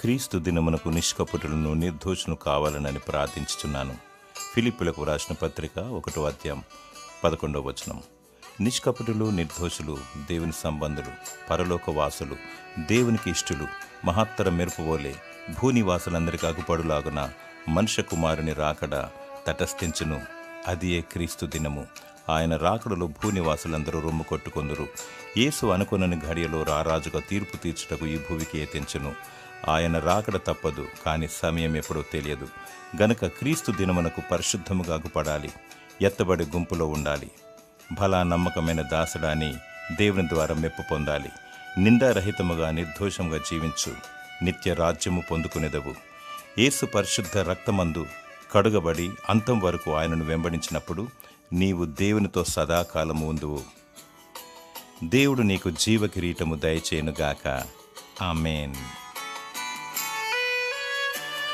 క్రీస్తు దినమునకు నిష్కపటులను నిర్దోషులు కావాలనని ప్రార్థించుచున్నాను. ఫిలిప్పులకు రాసిన పత్రిక 1వ అధ్యాయం 11వ వచనం. నిష్కపటులు, నిర్దోషులు, దేవుని సంబంధులు, పరలోక వాసులు, దేవునికి ఇష్టులు, మహత్తర మెరుపువోలే భూనివాసులందరికీ అగుపడులాగున మనుష్య కుమారుని రాకడ తటస్థించును. అది ఏ క్రీస్తు దినము. ఆయన రాకడలో భూనివాసులందరూ రొమ్ము కొట్టుకొందురు. యేసు అనుకొనని ఘడియలో రారాజుగా తీర్పు తీర్చుటకు ఈ భూమికి ఎత్తించును. ఆయన రాకడ తప్పదు, కానీ సమయం ఎప్పుడో తెలియదు. గనుక క్రీస్తు దినమునకు పరిశుద్ధముగా అగుపడాలి, ఎత్తబడి గుంపులో ఉండాలి. భలా నమ్మకమైన దాసుడాని దేవుని ద్వారా మెప్పు పొందాలి. నిందారహితముగా నిర్దోషంగా జీవించు, నిత్య రాజ్యము పొందుకునేదవు. యేసు పరిశుద్ధ రక్తమందు కడుగబడి అంతం వరకు ఆయనను వెంబడించినప్పుడు నీవు దేవునితో సదాకాలము ఉందువు. దేవుడు నీకు జీవ కిరీటము దయచేయునుగాక. ఆమేన్.